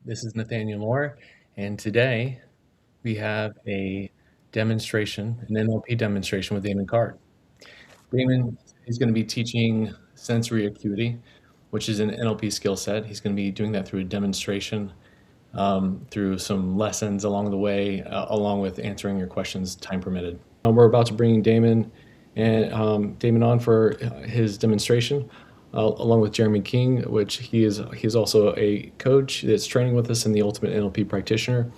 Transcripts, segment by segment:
This is Nathaniel Moore, and today we have a demonstration, an NLP demonstration with Damon Card. Damon is going to be teaching sensory acuity, which is an NLP skill set. He's going to be doing that through a demonstration, through some lessons along the way, along with answering your questions, time permitted. We're about to bring Damon on for his demonstration, along with Jeremy King, which he's also a coach that's training with us in the Ultimate NLP Practitioner.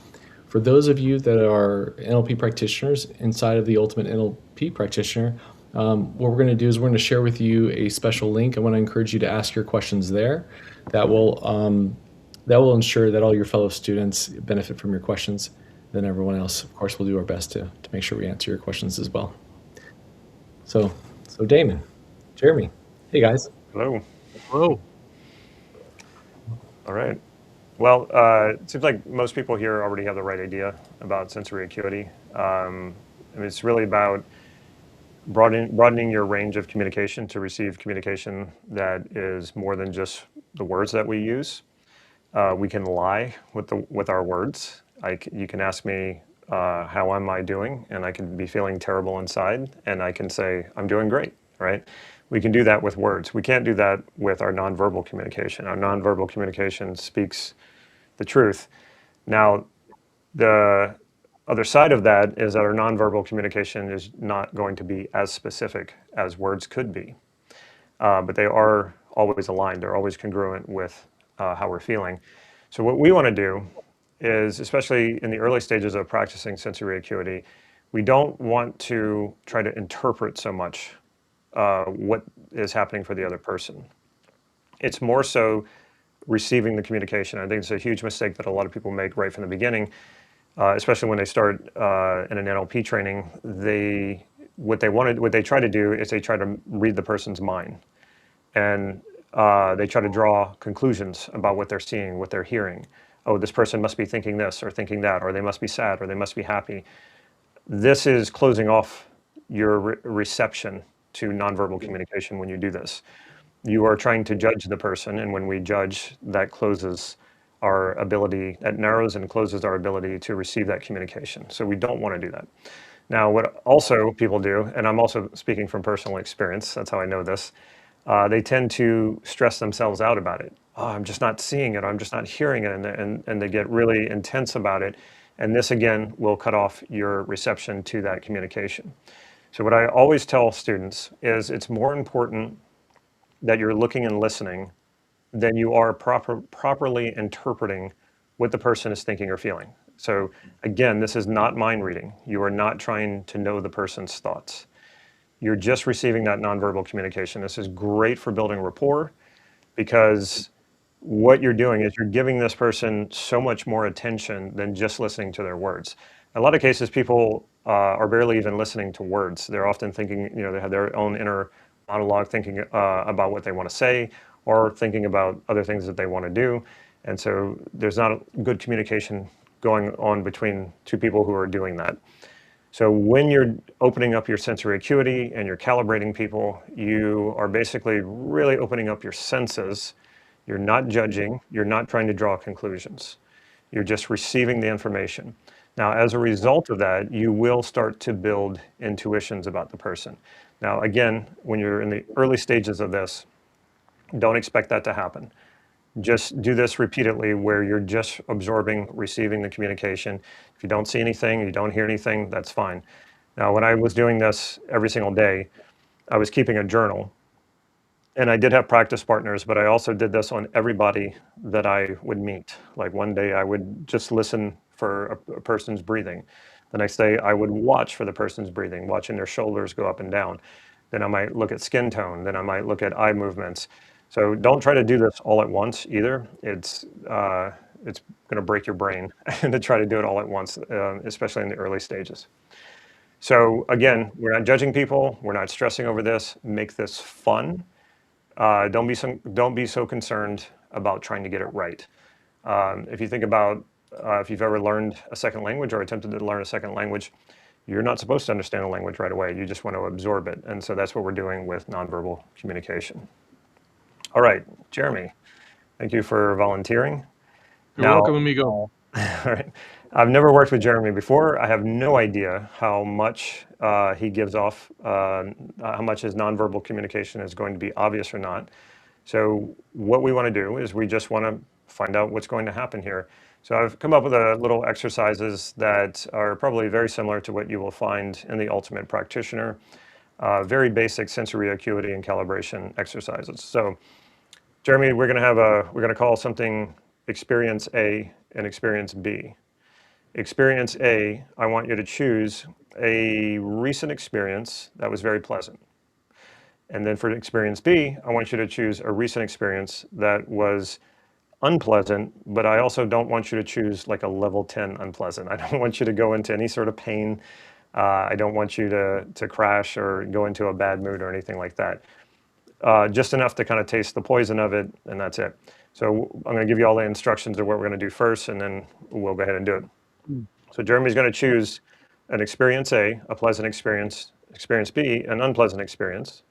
For those of you that are NLP practitioners inside of the Ultimate NLP Practitioner, what we're going to do is we're going to share with you a special link. I want to encourage you to ask your questions there. That will ensure that all your fellow students benefit from your questions. Then everyone else, of course, will do our best to make sure we answer your questions as well. So Damon, Jeremy, hey guys. Hello. Hello. All right. Well, it seems like most people here already have the right idea about sensory acuity. It's really about broadening your range of communication to receive communication that is more than just the words that we use. We can lie with our words. You can ask me, how am I doing? And I can be feeling terrible inside, and I can say, I'm doing great, right? We can do that with words. We can't do that with our nonverbal communication. Our nonverbal communication speaks the truth. Now, the other side of that is that our nonverbal communication is not going to be as specific as words could be, but they are always aligned. They're always congruent with how we're feeling. So what we want to do is, especially in the early stages of practicing sensory acuity, we don't want to try to interpret so much what is happening for the other person. It's more so receiving the communication. I think it's a huge mistake that a lot of people make right from the beginning, especially when they start in an NLP training. What they try to do is they try to read the person's mind, and they try to draw conclusions about what they're seeing, what they're hearing. Oh, this person must be thinking this or thinking that, or they must be sad, or they must be happy. This is closing off your reception to nonverbal communication when you do this. You are trying to judge the person, and when we judge, that closes our ability, that narrows and closes our ability to receive that communication. So we don't want to do that. Now, what also people do, and I'm also speaking from personal experience, that's how I know this, they tend to stress themselves out about it. Oh, I'm just not seeing it, I'm just not hearing it, and they get really intense about it. And this, again, will cut off your reception to that communication. So what I always tell students is it's more important that you're looking and listening than you are properly interpreting what the person is thinking or feeling. So again, this is not mind reading. You are not trying to know the person's thoughts. You're just receiving that nonverbal communication. This is great for building rapport, because what you're doing is you're giving this person so much more attention than just listening to their words. In a lot of cases, people are barely even listening to words. They're often thinking, they have their own inner monologue, thinking about what they want to say, or thinking about other things that they want to do. And so there's not a good communication going on between two people who are doing that. So when you're opening up your sensory acuity and you're calibrating people, you are basically really opening up your senses. You're not judging, you're not trying to draw conclusions. You're just receiving the information. Now, as a result of that, you will start to build intuitions about the person. Now, again, when you're in the early stages of this, don't expect that to happen. Just do this repeatedly, where you're just absorbing, receiving the communication. If you don't see anything, you don't hear anything, that's fine. Now, when I was doing this every single day, I was keeping a journal. And I did have practice partners, but I also did this on everybody that I would meet. Like one day I would just listen for a person's breathing. The next day I would watch for the person's breathing, watching their shoulders go up and down. Then I might look at skin tone. Then I might look at eye movements. So don't try to do this all at once either. It's going to break your brain to try to do it all at once, especially in the early stages. So again, we're not judging people. We're not stressing over this. Make this fun. Don't be so concerned about trying to get it right. If you think about if you've ever learned a second language or attempted to learn a second language, you're not supposed to understand a language right away. You just want to absorb it. And so that's what we're doing with nonverbal communication. All right, Jeremy, thank you for volunteering. You're Now, welcome. Let me go. all right. I've never worked with Jeremy before. I have no idea how much he gives off, how much his nonverbal communication is going to be obvious or not. So what we want to do is we just want to find out what's going to happen here. So I've come up with a little exercises that are probably very similar to what you will find in the Ultimate Practitioner. Very basic sensory acuity and calibration exercises. So Jeremy, we're going to call something experience A and experience B. Experience A, I want you to choose a recent experience that was very pleasant. And then for experience B, I want you to choose a recent experience that was unpleasant, but I also don't want you to choose like a level 10 unpleasant. I don't want you to go into any sort of pain. I don't want you to crash or go into a bad mood or anything like that. Just enough to kind of taste the poison of it, and that's it. So I'm going to give you all the instructions of what we're going to do first, and then we'll go ahead and do it. So Jeremy's going to choose an experience A, a pleasant experience, experience B, an unpleasant experience.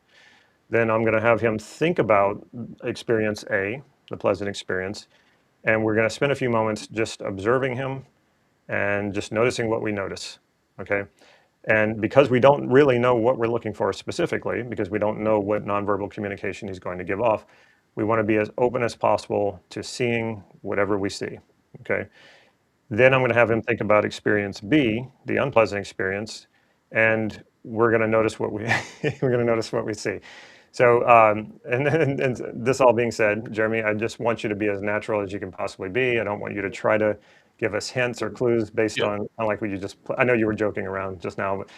Then I'm going to have him think about experience A, the pleasant experience, and we're going to spend a few moments just observing him and just noticing what we notice, okay? And because we don't really know what we're looking for specifically, because we don't know what nonverbal communication he's going to give off, we want to be as open as possible to seeing whatever we see, okay? Then I'm going to have him think about experience B, the unpleasant experience, and we're going to notice what we we're going to notice what we see. So, and this all being said, Jeremy, I just want you to be as natural as you can possibly be. I don't want you to try to give us hints or clues based Yeah. on like what you just. I know you were joking around just now, but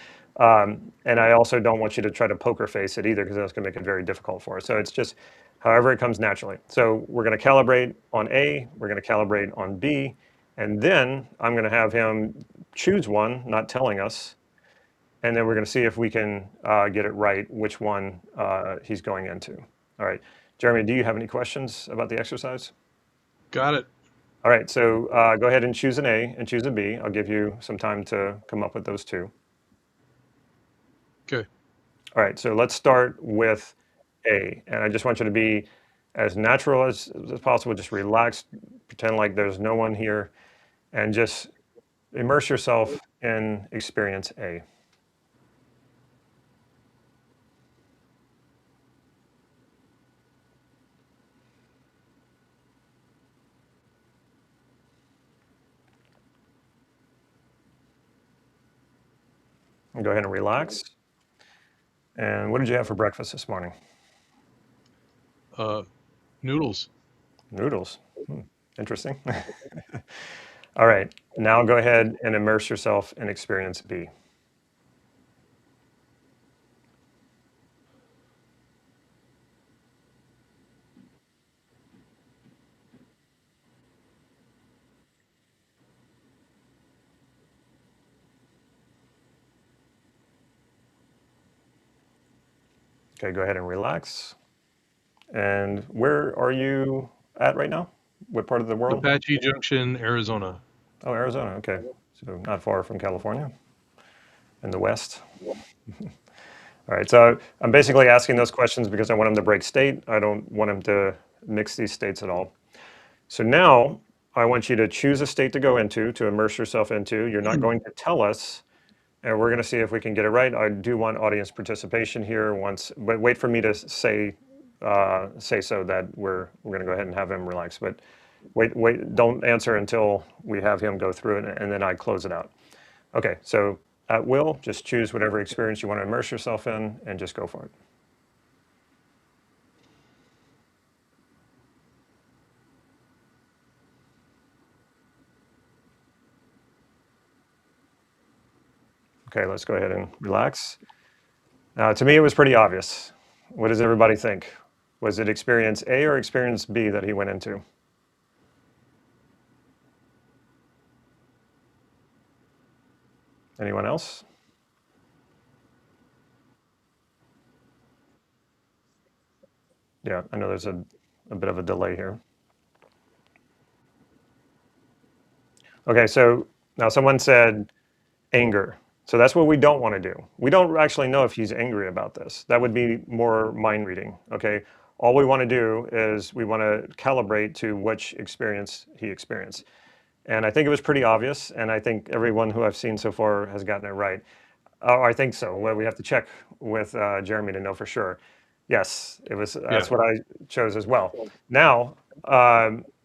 and I also don't want you to try to poker face it either because that's going to make it very difficult for us. So it's just however it comes naturally. So we're going to calibrate on A, we're going to calibrate on B, and then I'm going to have him choose one, not telling us, and then we're going to see if we can get it right, which one he's going into. All right. Jeremy, do you have any questions about the exercise? Got it. All right, so go ahead and choose an A and choose a B. I'll give you some time to come up with those two. Okay. All right, so let's start with A. And I just want you to be as natural as possible. Just relax, pretend like there's no one here, and just immerse yourself in experience A. And go ahead and relax. And what did you have for breakfast this morning? Noodles. Noodles. Interesting. All right, now go ahead and immerse yourself in experience B. Okay, go ahead and relax. And where are you at right now? What part of the world? Apache Junction, Arizona. Oh, Arizona. Okay. So not far from California in the West. All right. So I'm basically asking those questions because I want him to break state. I don't want him to mix these states at all. So now I want you to choose a state to go into, to immerse yourself into. You're not going to tell us, and we're going to see if we can get it right. I do want audience participation here once, but wait for me to say so that we're going to go ahead and have him relax. But wait, don't answer until we have him go through it, and then I close it out. Okay, so at will, just choose whatever experience you want to immerse yourself in, and just go for it. Okay, let's go ahead and relax. To me, it was pretty obvious. What does everybody think? Was it experience A or experience B that he went into? Anyone else? Yeah, I know there's a bit of a delay here. Okay, so now someone said anger. So that's what we don't want to do. We don't actually know if he's angry about this. That would be more mind reading, okay? All we want to do is we want to calibrate to which experience he experienced. And I think it was pretty obvious, and I think everyone who I've seen so far has gotten it right. Oh, I think so. Well, we have to check with Jeremy to know for sure. Yes, it was. Yeah. That's what I chose as well. Now,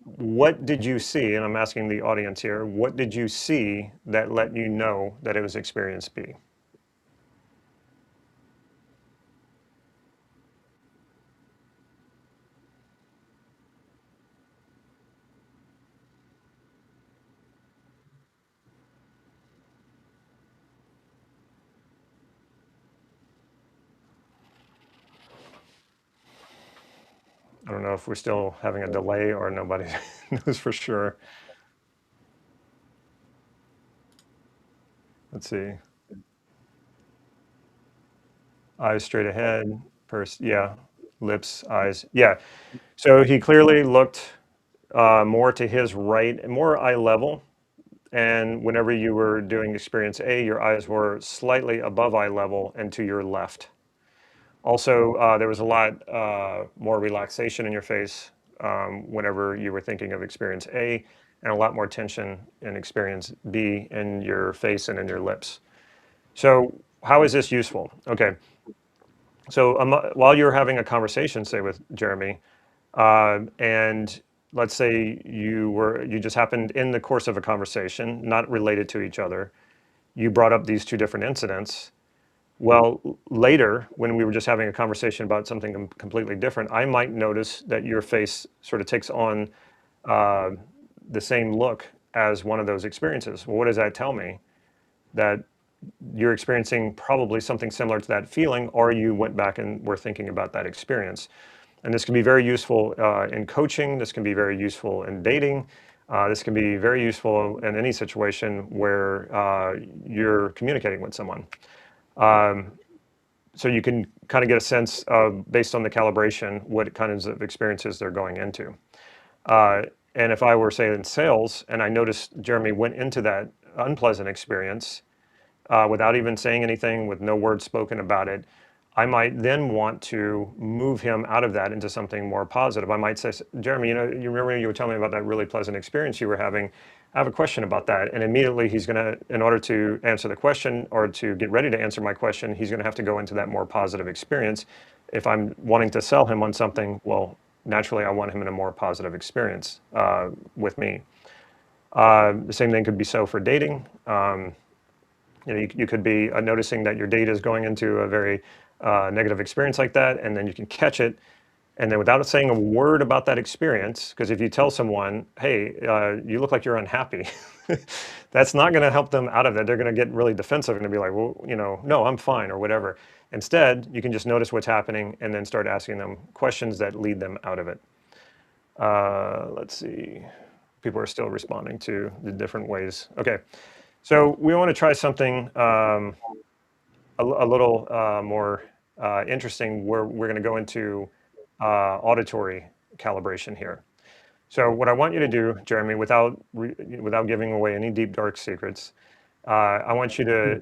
what did you see? And I'm asking the audience here. What did you see that let you know that it was experience B? I don't know if we're still having a delay or nobody knows for sure. Let's see. Eyes straight ahead. Yeah. Lips, eyes. Yeah. So he clearly looked more to his right, more eye level. And whenever you were doing experience A, your eyes were slightly above eye level and to your left. Also, there was a lot more relaxation in your face whenever you were thinking of experience A, and a lot more tension in experience B in your face and in your lips. So, how is this useful? Okay, so while you're having a conversation, say with Jeremy, and let's say you just happened in the course of a conversation, not related to each other, you brought up these two different incidents. Well, later, when we were just having a conversation about something completely different, I might notice that your face sort of takes on uh, the same look as one of those experiences. Well, what does that tell me? That you're experiencing probably something similar to that feeling, or you went back and were thinking about that experience. And this can be very useful in coaching. This can be very useful in dating. This can be very useful in any situation where you're communicating with someone. Um, so you can kind of get a sense of, based on the calibration, what kinds of experiences they're going into. Uh, and if I were, say, in sales, and I noticed Jeremy went into that unpleasant experience without even saying anything, with no words spoken about it, I might then want to move him out of that into something more positive. I might say, Jeremy, you remember you were telling me about that really pleasant experience you were having. I have a question about that. And immediately he's going to, in order to answer the question or to get ready to answer my question, he's going to have to go into that more positive experience. If I'm wanting to sell him on something, well, naturally I want him in a more positive experience with me. The same thing could be so for dating. You could be noticing that your date is going into a very negative experience like that, and then you can catch it, and then without saying a word about that experience, because if you tell someone, hey, you look like you're unhappy, that's not going to help them out of that. They're going to get really defensive and be like, well, no, I'm fine, or whatever. Instead, you can just notice what's happening and then start asking them questions that lead them out of it. Let's see. People are still responding to the different ways. Okay. So we want to try something a little more interesting, where we're going to go into auditory calibration here. So what I want you to do, Jeremy, without giving away any deep, dark secrets, I want you to,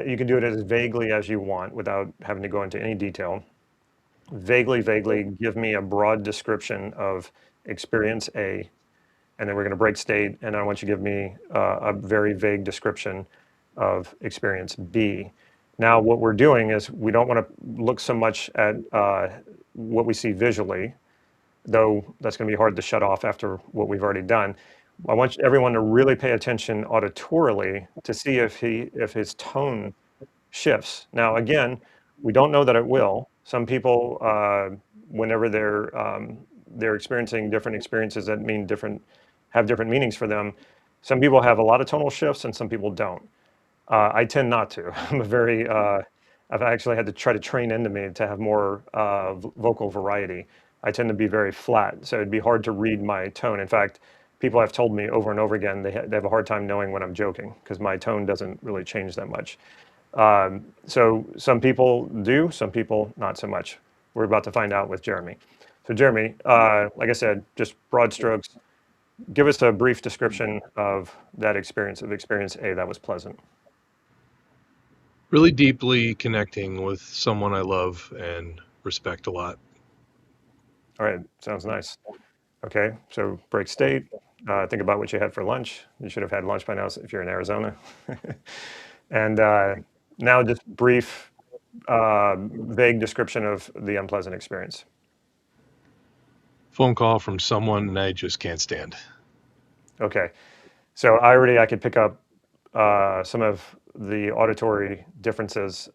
you can do it as vaguely as you want without having to go into any detail. Vaguely give me a broad description of experience A, and then we're going to break state, and I want you to give me a very vague description of experience B. Now, what we're doing is we don't want to look so much at what we see visually, though that's going to be hard to shut off after what we've already done. I want everyone to really pay attention auditorily to see if his tone shifts. Now, again, we don't know that it will. Some people, whenever they're experiencing different experiences that have different meanings for them, some people have a lot of tonal shifts and some people don't. I tend not to. I'm a very, I've actually had to try to train into me to have more vocal variety. I tend to be very flat, so it'd be hard to read my tone. In fact, people have told me over and over again they have a hard time knowing when I'm joking because my tone doesn't really change that much. So some people do, some people not so much. We're about to find out with Jeremy. So Jeremy, like I said, just broad strokes, give us a brief description of that experience, of experience A that was pleasant. Really deeply connecting with someone I love and respect a lot. All right, sounds nice. Okay, so break state. Think about what you had for lunch. You should have had lunch by now if you're in Arizona. And now just brief, vague description of the unpleasant experience. Phone call from someone I just can't stand. Okay, so I could pick up some of the auditory differences.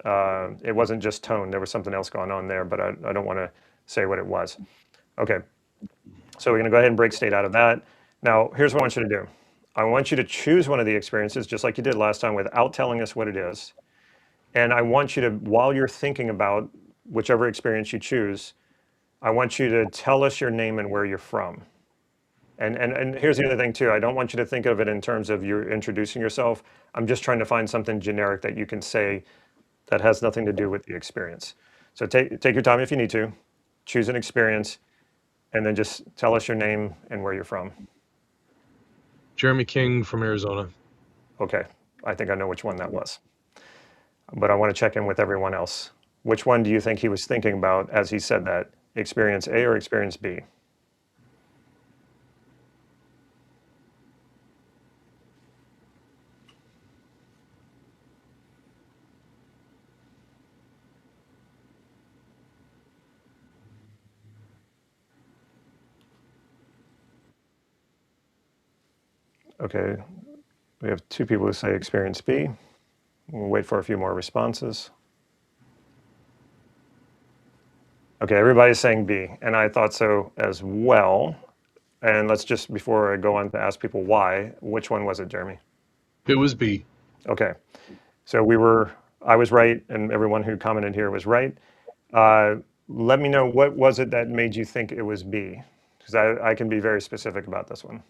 It wasn't just tone, there was something else going on there, but I don't want to say what it was. Okay, so we're going to go ahead and break state out of that. Now, here's what I want you to do. I want you to choose one of the experiences, just like you did last time, without telling us what it is. And I want you to, while you're thinking about whichever experience you choose, I want you to tell us your name and where you're from. And here's the other thing too. I don't want you to think of it in terms of you're introducing yourself. I'm just trying to find something generic that you can say that has nothing to do with the experience. So take your time if you need to, choose an experience, and then just tell us your name and where you're from. Jeremy King from Arizona. Okay, I think I know which one that was. But I want to check in with everyone else. Which one do you think he was thinking about as he said that? Experience A or experience B? Okay, we have two people who say experience B. We'll wait for a few more responses. Okay, everybody's saying B, and I thought so as well. And let's just, before I go on to ask people why, which one was it, Jeremy? It was B. Okay, so I was right, and everyone who commented here was right. Let me know, what was it that made you think it was B? Because I can be very specific about this one.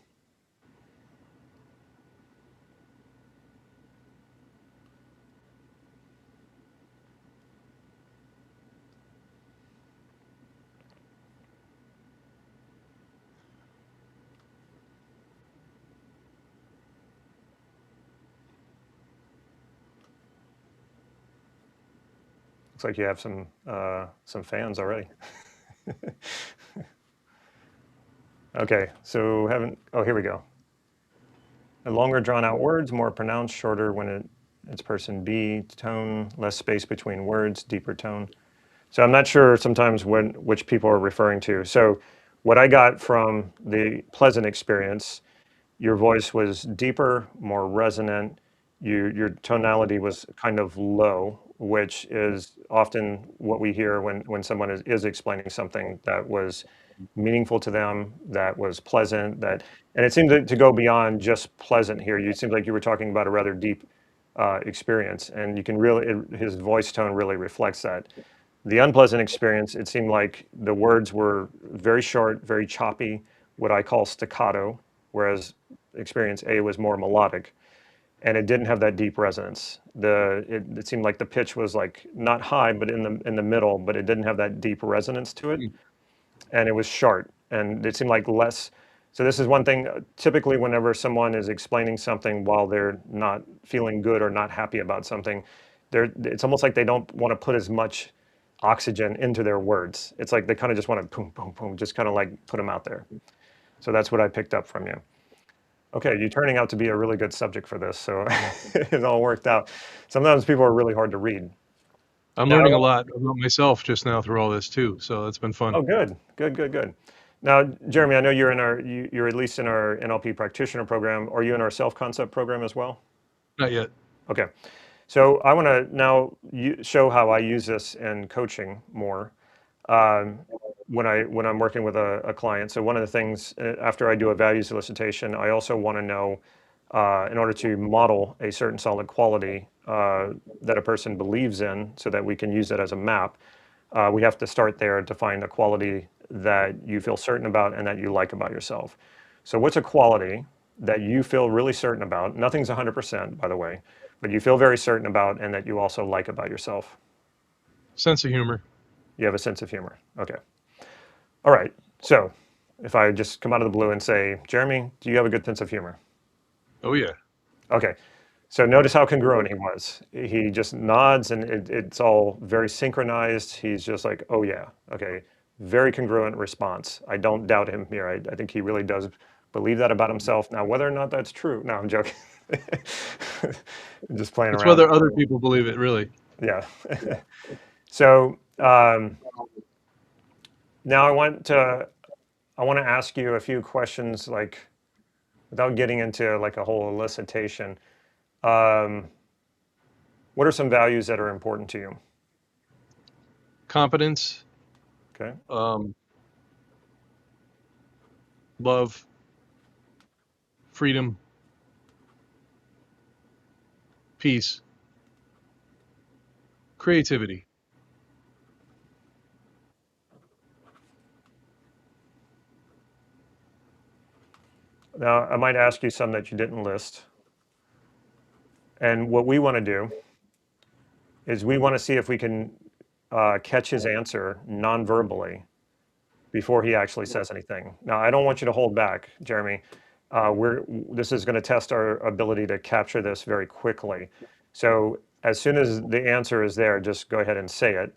Looks like you have some fans already. Okay, so here we go. A longer drawn out words, more pronounced, shorter when it's person B, tone, less space between words, deeper tone. So I'm not sure sometimes which people are referring to. So what I got from the pleasant experience, your voice was deeper, more resonant. Your tonality was kind of low, which is often what we hear when someone is explaining something that was meaningful to them, that was pleasant, and it seemed to go beyond just pleasant here. You seemed like you were talking about a rather deep experience, and you can his voice tone really reflects that. The unpleasant experience, it seemed like the words were very short, very choppy, what I call staccato, whereas experience A was more melodic, and it didn't have that deep resonance. It seemed like the pitch was like not high, but in the middle, but it didn't have that deep resonance to it, and it was short, and it seemed like less. So this is one thing, typically whenever someone is explaining something while they're not feeling good or not happy about something, it's almost like they don't want to put as much oxygen into their words. It's like they kind of just want to boom, boom, boom, just kind of like put them out there. So that's what I picked up from you. Okay, you're turning out to be a really good subject for this, so it all worked out. Sometimes people are really hard to read. I'm Now, learning a lot about myself just now through all this too, so that's been fun. oh, good, good, good, good. Now, Jeremy, I know you're you're at least in our NLP practitioner program. Are you in our self-concept program as well? Not yet. Okay, so I want to now show how I use this in coaching more. When I'm working with a client. So one of the things after I do a values elicitation, I also want to know, in order to model a certain solid quality that a person believes in, so that we can use it as a map. We have to start there to find a quality that you feel certain about and that you like about yourself. So what's a quality that you feel really certain about? Nothing's 100%, by the way, but you feel very certain about and that you also like about yourself. Sense of humor. You have a sense of humor. Okay. All right. So if I just come out of the blue and say, Jeremy, do you have a good sense of humor? Oh yeah. Okay. So notice how congruent he was. He just nods and it's all very synchronized. He's just like, oh yeah. Okay. Very congruent response. I don't doubt him here. I think he really does believe that about himself. Now, whether or not that's true, no, I'm joking. Just playing It's around. whether other people believe it, really. Yeah. So now I want to ask you a few questions, like without getting into like a whole elicitation. What are some values that are important to you? Competence, Okay. love, freedom, peace, creativity. Now, I might ask you some that you didn't list. And what we want to do is we want to see if we can catch his answer non-verbally before he actually says anything. Now, I don't want you to hold back, Jeremy. This is going to test our ability to capture this very quickly. So as soon as the answer is there, just go ahead and say it.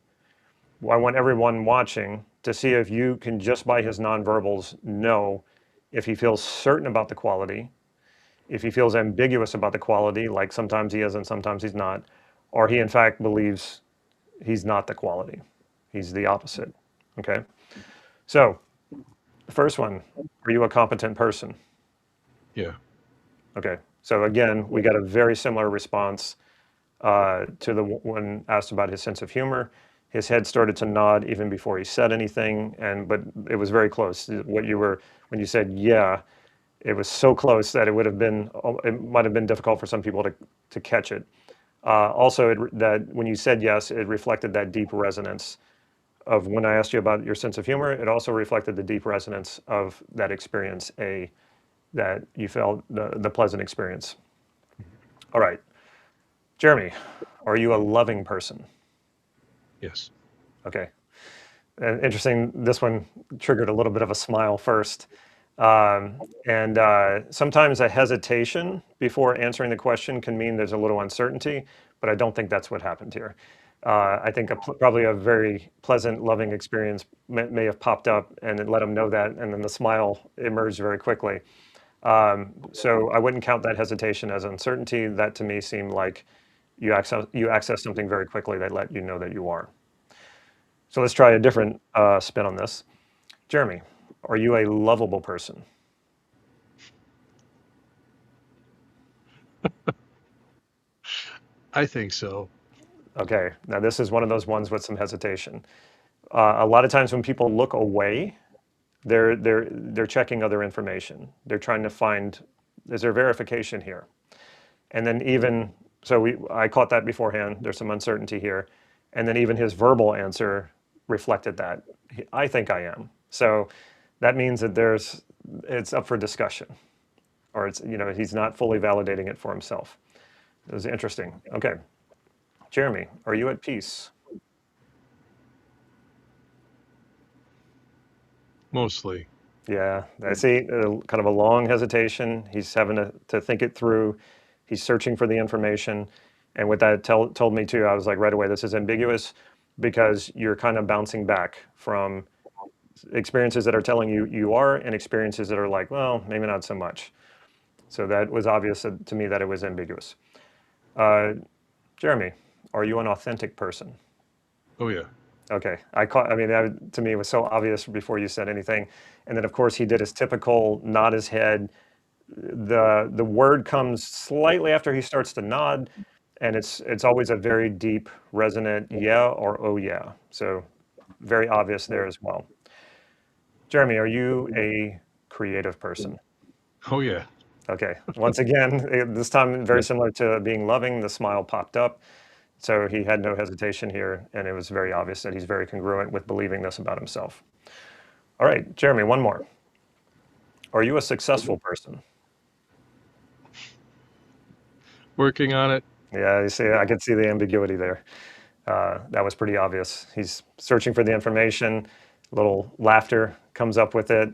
I want everyone watching to see if you can, just by his nonverbals, know if he feels certain about the quality, if he feels ambiguous about the quality, like sometimes he is and sometimes he's not, or he in fact believes he's not the quality. He's the opposite. Okay. So the first one, are you a competent person? Yeah. Okay. So again, we got a very similar response to the one asked about his sense of humor. His head started to nod even before he said anything, but it was very close. When you said yeah, it was so close that it might have been difficult for some people to catch it. Also, that when you said yes, it reflected that deep resonance of when I asked you about your sense of humor. It also reflected the deep resonance of that experience A, that you felt the pleasant experience. All right, Jeremy, are you a loving person? Yes. Okay. And interesting, this one triggered a little bit of a smile first. And sometimes a hesitation before answering the question can mean there's a little uncertainty, but I don't think that's what happened here. I think probably a very pleasant, loving experience may have popped up and it let him know that, and then the smile emerged very quickly. So I wouldn't count that hesitation as uncertainty. That to me seemed like you access something very quickly that let you know that you are. So let's try a different spin on this. Jeremy, are you a lovable person? I think so. Okay, now this is one of those ones with some hesitation. A lot of times when people look away, they're checking other information. They're trying to find, is there verification here? And then even, I caught that beforehand. There's some uncertainty here. And then even his verbal answer reflected that. I think I am. So that means that it's up for discussion, or he's not fully validating it for himself. It was interesting. Okay. Jeremy, are you at peace? Mostly. Yeah, I see kind of a long hesitation. He's having to think it through. He's searching for the information. And what that told me too, I was like, right away, this is ambiguous because you're kind of bouncing back from experiences that are telling you you are and experiences that are like, well, maybe not so much. So that was obvious to me that it was ambiguous. Jeremy, are you an authentic person? Oh, yeah. Okay, I mean, that to me was so obvious before you said anything. And then of course he did his typical nod his head. The word comes slightly after he starts to nod, and it's always a very deep, resonant yeah or oh yeah. So very obvious there as well. Jeremy, are you a creative person? Oh, yeah. Okay, once again, this time very similar to being loving, the smile popped up. So he had no hesitation here, and it was very obvious that he's very congruent with believing this about himself. All right, Jeremy, one more. Are you a successful person? Working on it. Yeah, you see, I could see the ambiguity there. That was pretty obvious. He's searching for the information, a little laughter comes up with it.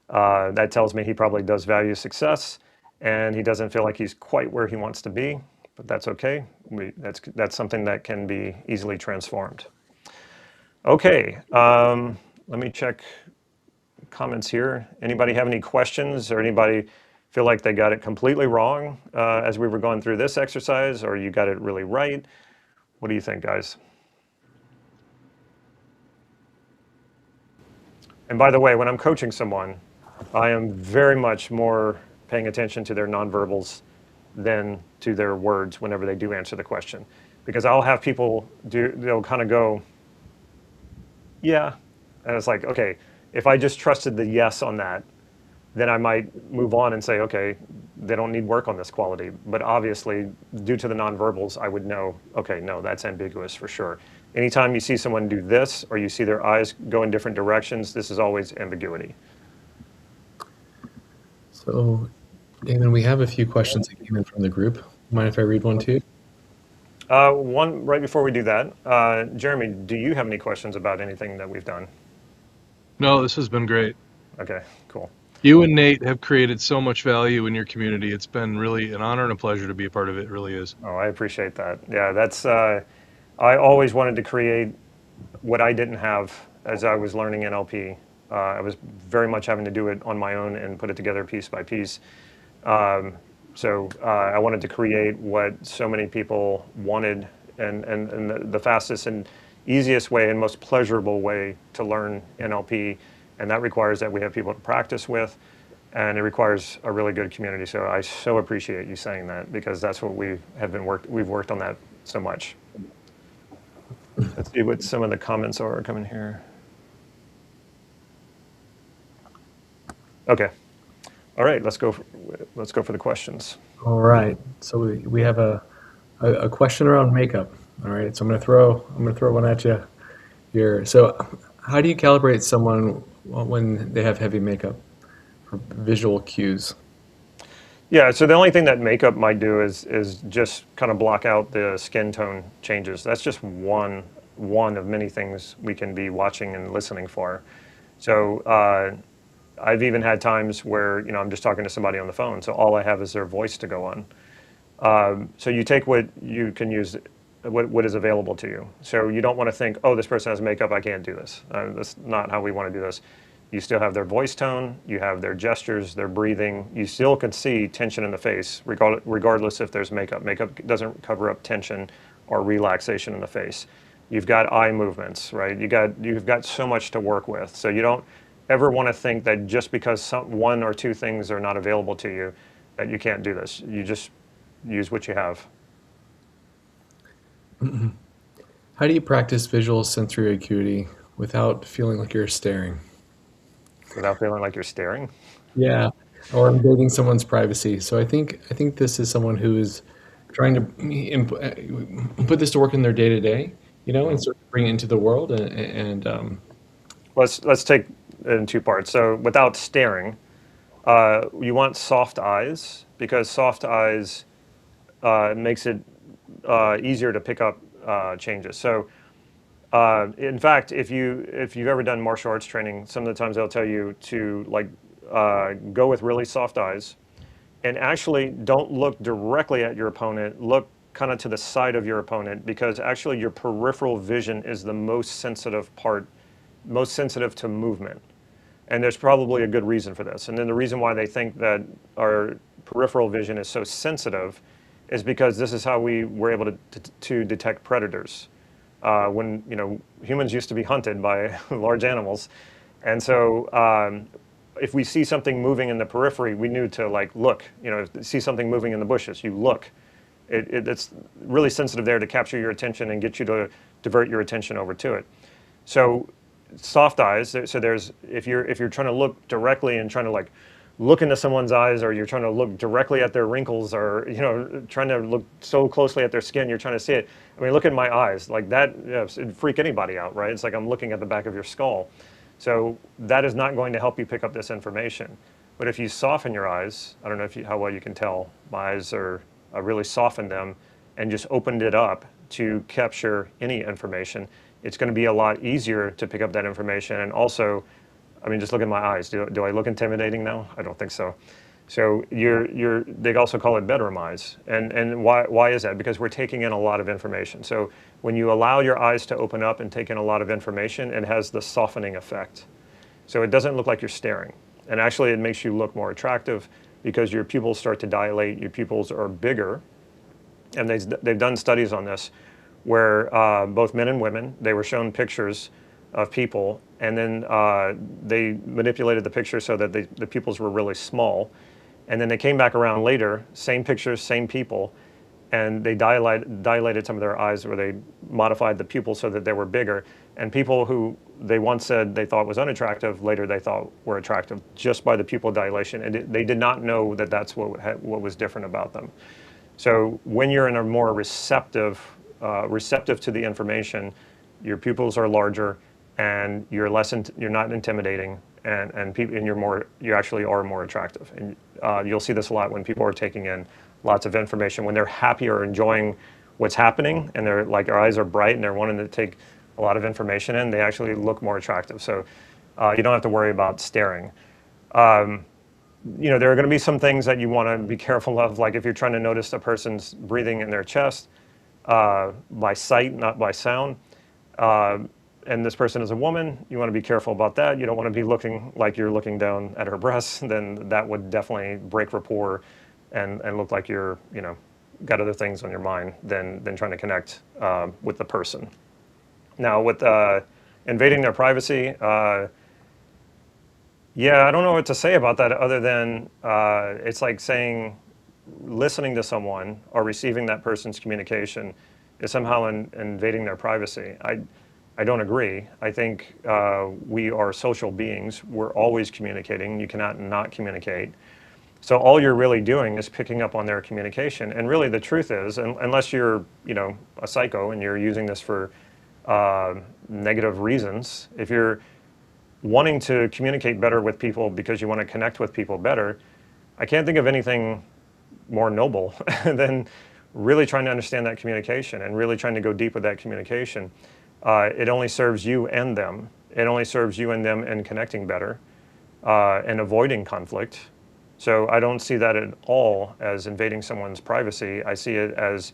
That tells me he probably does value success, and he doesn't feel like he's quite where he wants to be, but that's okay. That's something that can be easily transformed. Okay, let me check comments here. Anybody have any questions, or anybody feel like they got it completely wrong as we were going through this exercise, or you got it really right? What do you think, guys? And by the way, when I'm coaching someone, I am very much more paying attention to their nonverbals than to their words whenever they do answer the question. Because I'll have people they'll kind of go, yeah. And it's like, okay, if I just trusted the yes on that, then I might move on and say, okay, they don't need work on this quality. But obviously, due to the nonverbals, I would know, okay, no, that's ambiguous for sure. Anytime you see someone do this, or you see their eyes go in different directions, this is always ambiguity. So, Damon, we have a few questions that came in from the group. Mind if I read one too? One right before we do that, Jeremy, do you have any questions about anything that we've done? No, this has been great. Okay, cool. You and Nate have created so much value in your community. It's been really an honor and a pleasure to be a part of it. It really is. Oh, I appreciate that. Yeah, that's, I always wanted to create what I didn't have as I was learning NLP. I was very much having to do it on my own and put it together piece by piece. So I wanted to create what so many people wanted, and the fastest and easiest way and most pleasurable way to learn NLP. And that requires that we have people to practice with, and it requires a really good community. So I so appreciate you saying that, because that's what we've worked on that so much. Let's see what some of the comments are coming here. Okay. All right, let's go for the questions. All right. So we have a question around makeup. All right. So I'm gonna throw one at you here. So how do you calibrate someone when they have heavy makeup for visual cues? Yeah, so the only thing that makeup might do is just kind of block out the skin tone changes. That's just one of many things we can be watching and listening for. So I've even had times where, I'm just talking to somebody on the phone, so all I have is their voice to go on. So you take what you can use, what is available to you. So you don't want to think, oh, this person has makeup, I can't do this. That's not how we want to do this. You still have their voice tone, you have their gestures, their breathing. You still can see tension in the face, regardless if there's makeup. Makeup doesn't cover up tension or relaxation in the face. You've got eye movements, right? You've got so much to work with. So you don't ever want to think that just because one or two things are not available to you, that you can't do this. You just use what you have. How do you practice visual sensory acuity without feeling like you're staring? Without feeling like you're staring? Yeah, or invading someone's privacy. So I think this is someone who is trying to put this to work in their day to day, and sort of bring it into the world. And let's take it in two parts. So without staring, you want soft eyes, because soft eyes makes it easier to pick up changes. So in fact, if you've ever done martial arts training, some of the times they'll tell you to go with really soft eyes, and actually don't look directly at your opponent. Look kind of to the side of your opponent, because actually your peripheral vision is the most sensitive part, most sensitive to movement. And there's probably a good reason for this. And then the reason why they think that our peripheral vision is so sensitive is because this is how we were able to detect predators. When humans used to be hunted by large animals, and so if we see something moving in the periphery, we knew to look. See something moving in the bushes, you look. It's really sensitive there to capture your attention and get you to divert your attention over to it. So soft eyes. So there's if you're trying to look directly and trying to look into someone's eyes, or you're trying to look directly at their wrinkles, or trying to look so closely at their skin, you're trying to see it. I mean, look at my eyes, like that, it'd freak anybody out, right? It's like I'm looking at the back of your skull. So that is not going to help you pick up this information. But if you soften your eyes, I don't know how well you can tell, my eyes I really softened them and just opened it up to capture any information. It's going to be a lot easier to pick up that information. And also, I mean, just look at my eyes. Do I look intimidating now? I don't think so. So they also call it bedroom eyes. And why is that? Because we're taking in a lot of information. So when you allow your eyes to open up and take in a lot of information, it has the softening effect. So it doesn't look like you're staring. And actually it makes you look more attractive because your pupils start to dilate, your pupils are bigger. And they've done studies on this where both men and women, they were shown pictures of people, and then they manipulated the picture so that the pupils were really small. And then they came back around later, same pictures, same people, and they dilated some of their eyes, where they modified the pupils so that they were bigger. And people who they once said they thought was unattractive, later they thought were attractive just by the pupil dilation. And they did not know that that's what was different about them. So when you're in a more receptive to the information, your pupils are larger, and you're not intimidating, and you actually are more attractive. And you'll see this a lot when people are taking in lots of information. When they're happy or enjoying what's happening, and they're like, their eyes are bright and they're wanting to take a lot of information in, they actually look more attractive. So you don't have to worry about staring. There are going to be some things that you want to be careful of, like if you're trying to notice a person's breathing in their chest by sight, not by sound. And this person is a woman, you want to be careful about that. You don't want to be looking like you're looking down at her breasts. Then that would definitely break rapport and look like you're, got other things on your mind than trying to connect with the person. Now, with invading their privacy, yeah, I don't know what to say about that other than it's like saying listening to someone or receiving that person's communication is somehow invading their privacy. I don't agree. I think we are social beings. We're always communicating. You cannot not communicate. So all you're really doing is picking up on their communication. And really the truth is, unless you're a psycho and you're using this for negative reasons, if you're wanting to communicate better with people because you want to connect with people better, I can't think of anything more noble than really trying to understand that communication and really trying to go deep with that communication. It only serves you and them. It only serves you and them in connecting better and avoiding conflict. So I don't see that at all as invading someone's privacy. I see it as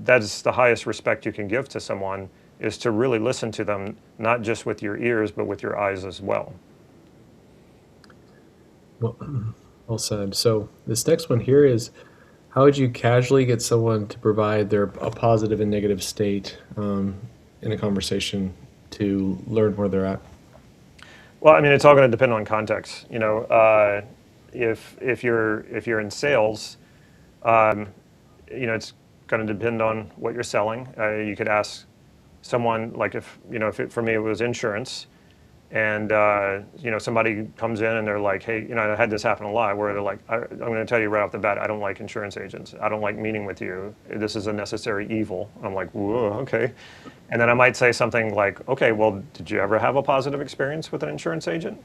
that's the highest respect you can give to someone, is to really listen to them, not just with your ears, but with your eyes as well. Well said. So this next one here is, how would you casually get someone to provide a positive and negative state in a conversation to learn where they're at? Well, I mean, it's all going to depend on context. If you're in sales, it's going to depend on what you're selling. You could ask someone, like for me it was insurance, and somebody comes in and they're like, hey, I had this happen a lot, where they're like, I'm going to tell you right off the bat, I don't like insurance agents. I don't like meeting with you. This is a necessary evil. I'm like, whoa, okay. And then I might say something like, okay, well, did you ever have a positive experience with an insurance agent?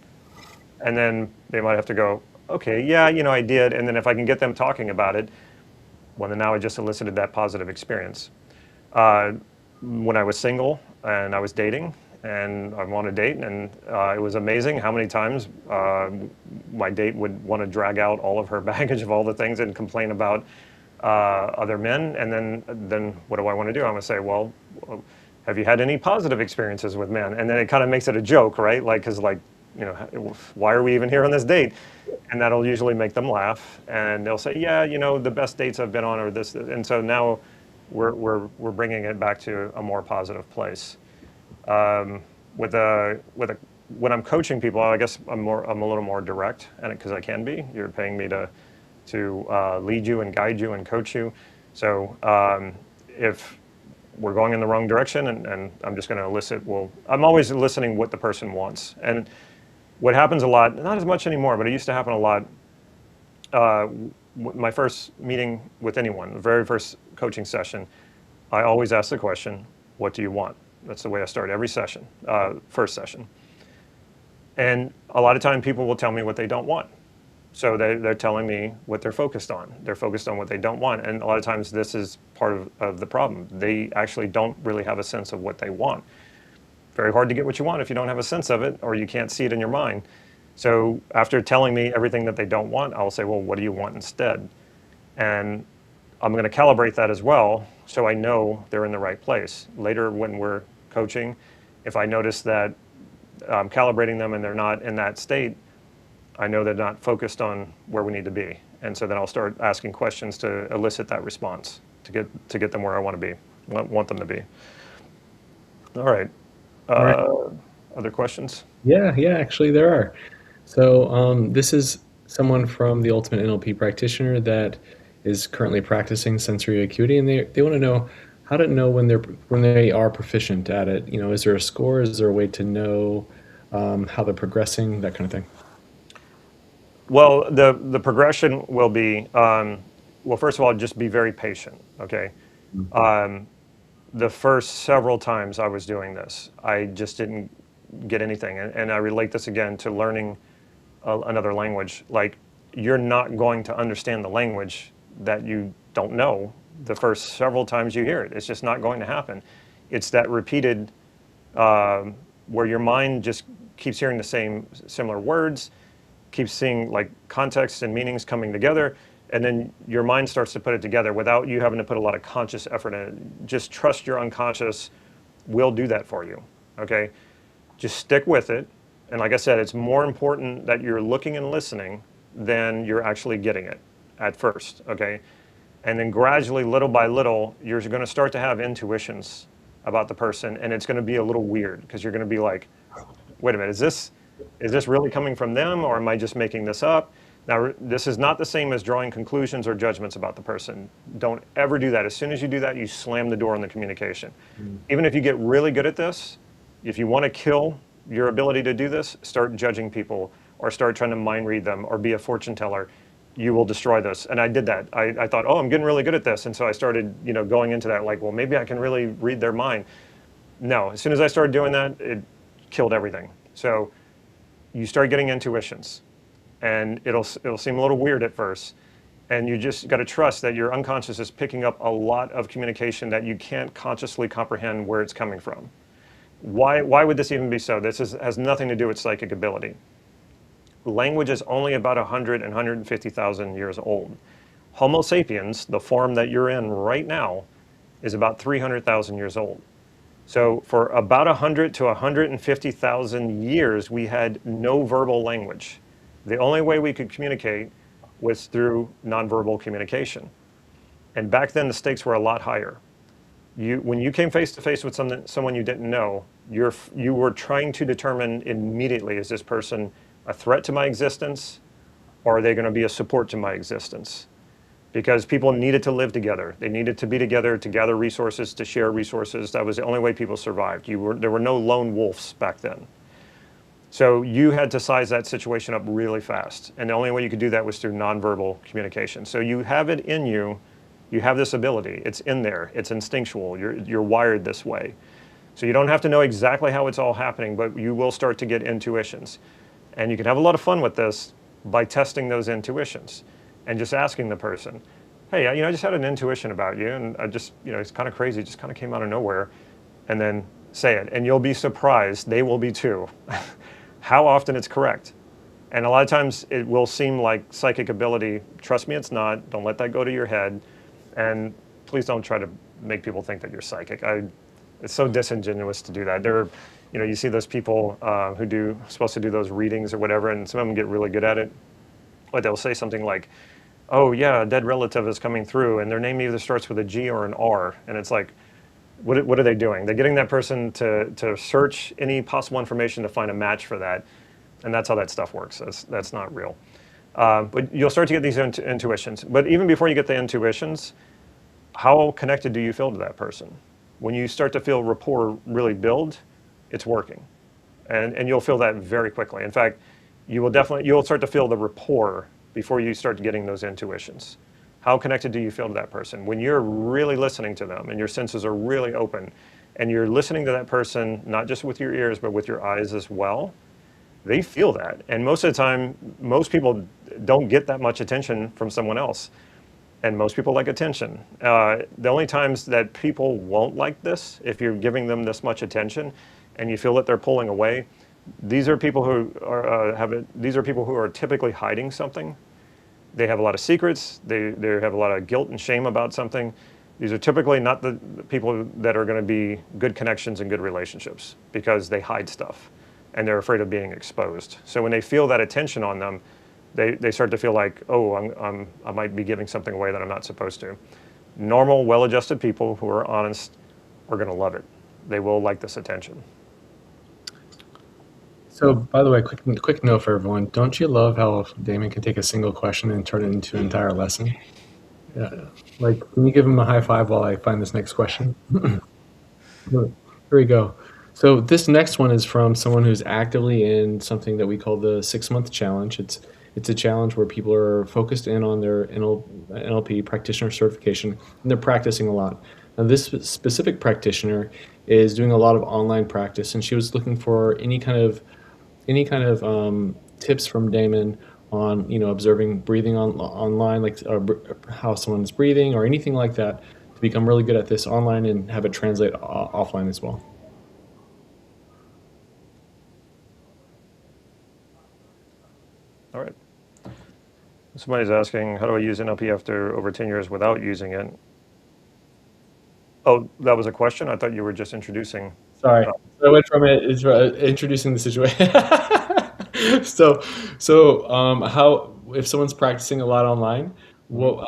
And then they might have to go, okay, yeah, I did. And then if I can get them talking about it, well, then now I just elicited that positive experience. When I was single and I was dating, and I went on a date, and it was amazing how many times my date would want to drag out all of her baggage of all the things and complain about other men. And then what do I want to do? I'm going to say, well, have you had any positive experiences with men? And then it kind of makes it a joke, right? Because why are we even here on this date? And that'll usually make them laugh, and they'll say, yeah, the best dates I've been on are this. And so now we're bringing it back to a more positive place. When I'm coaching people, I guess I'm a little more direct, and because I can be. You're paying me to lead you and guide you and coach you. So if we're going in the wrong direction, and I'm just going to elicit, I'm always listening what the person wants. And what happens a lot, not as much anymore, but it used to happen a lot. My first meeting with anyone, the very first coaching session, I always ask the question, what do you want? That's the way I start every session, first session. And a lot of time people will tell me what they don't want. So they're telling me what they're focused on. They're focused on what they don't want. And a lot of times this is part of the problem. They actually don't really have a sense of what they want. Very hard to get what you want if you don't have a sense of it, or you can't see it in your mind. So after telling me everything that they don't want, I'll say, well, what do you want instead? And I'm going to calibrate that as well, so I know they're in the right place. Later when we're coaching, if I notice that I'm calibrating them and they're not in that state, I know they're not focused on where we need to be. And so then I'll start asking questions to elicit that response, to get them where I want to be, want them to be. All right. All right. Other questions? Yeah, actually there are. So this is someone from the Ultimate NLP Practitioner that is currently practicing sensory acuity, and they want to know how to know when they are proficient at it. You know, is there a score? Is there a way to know how they're progressing? That kind of thing. Well, the progression will be, well, first of all, just be very patient, okay? The first several times I was doing this, I just didn't get anything. And I relate this again to learning another language. Like, you're not going to understand the language that you don't know the first several times you hear it. It's just not going to happen. It's that repeated, where your mind just keeps hearing the similar words, keeps seeing like context and meanings coming together, and then your mind starts to put it together without you having to put a lot of conscious effort in it. Just trust your unconscious will do that for you, okay? Just stick with it. And like I said, it's more important that you're looking and listening than you're actually getting it at first, okay? And then gradually, little by little, you're going to start to have intuitions about the person, and it's going to be a little weird because you're going to be like, wait a minute, is this really coming from them, or am I just making this up? Now, this is not the same as drawing conclusions or judgments about the person. Don't ever do that. As soon as you do that, you slam the door on the communication. Even if you get really good at this, if you want to kill your ability to do this, start judging people or start trying to mind read them or be a fortune teller. You will destroy this. And I did that. I thought, oh, I'm getting really good at this. And so I started, going into that like, well, maybe I can really read their mind. No, as soon as I started doing that, it killed everything. So you start getting intuitions, and it'll seem a little weird at first. And you just got to trust that your unconscious is picking up a lot of communication that you can't consciously comprehend where it's coming from. Why would this even be so? This has nothing to do with psychic ability. Language is only about 100 and 150,000 years old. Homo sapiens, the form that you're in right now, is about 300,000 years old. So for about 100 to 150,000 years, we had no verbal language. The only way we could communicate was through nonverbal communication. And back then, the stakes were a lot higher. When you came face to face with someone you didn't know, you were trying to determine immediately, is this person a threat to my existence, or are they going to be a support to my existence? Because people needed to live together. They needed to be together to gather resources, to share resources. That was the only way people survived. There were no lone wolves back then. So you had to size that situation up really fast. And the only way you could do that was through nonverbal communication. So you have it in you. You have this ability. It's in there. It's instinctual. You're wired this way. So you don't have to know exactly how it's all happening, but you will start to get intuitions. And you can have a lot of fun with this by testing those intuitions and just asking the person, hey, I just had an intuition about you, and I just, it's kind of crazy. It just kind of came out of nowhere. And then say it. And you'll be surprised, they will be too, how often it's correct. And a lot of times it will seem like psychic ability. Trust me, it's not. Don't let that go to your head. And please don't try to make people think that you're psychic. It's so disingenuous to do that. You see those people who supposed to do those readings or whatever, and some of them get really good at it. But they'll say something like, oh yeah, a dead relative is coming through, and their name either starts with a G or an R. And it's like, what are they doing? They're getting that person to search any possible information to find a match for that. And that's how that stuff works. That's not real. But you'll start to get these intuitions. But even before you get the intuitions, how connected do you feel to that person? When you start to feel rapport really build, it's working. And you'll feel that very quickly. In fact, you'll start to feel the rapport before you start getting those intuitions. How connected do you feel to that person? When you're really listening to them and your senses are really open and you're listening to that person, not just with your ears, but with your eyes as well, they feel that. And most of the time, most people don't get that much attention from someone else. And most people like attention. The only times that people won't like this, if you're giving them this much attention and you feel that they're pulling away, these are people who are these are people who are typically hiding something. They have a lot of secrets. They have a lot of guilt and shame about something. These are typically not the people that are going to be good connections and good relationships because they hide stuff and they're afraid of being exposed. So when they feel that attention on them, they start to feel like, oh, I might be giving something away that I'm not supposed to. Normal, well-adjusted people who are honest are going to love it. They will like this attention. So, by the way, quick note for everyone. Don't you love how Damon can take a single question and turn it into an entire lesson? Yeah. Like, can you give him a high five while I find this next question? Here we go. So this next one is from someone who's actively in something that we call the 6-month challenge. It's a challenge where people are focused in on their NLP practitioner certification, and they're practicing a lot. Now, this specific practitioner is doing a lot of online practice, and she was looking for any kind of tips from Damon on observing breathing online, like how someone's breathing or anything like that, to become really good at this online and have it translate offline as well. All right. Somebody's asking, how do I use NLP after over 10 years without using it? Oh, that was a question? I thought you were just introducing. Sorry, so I went from introducing the situation. How if someone's practicing a lot online, what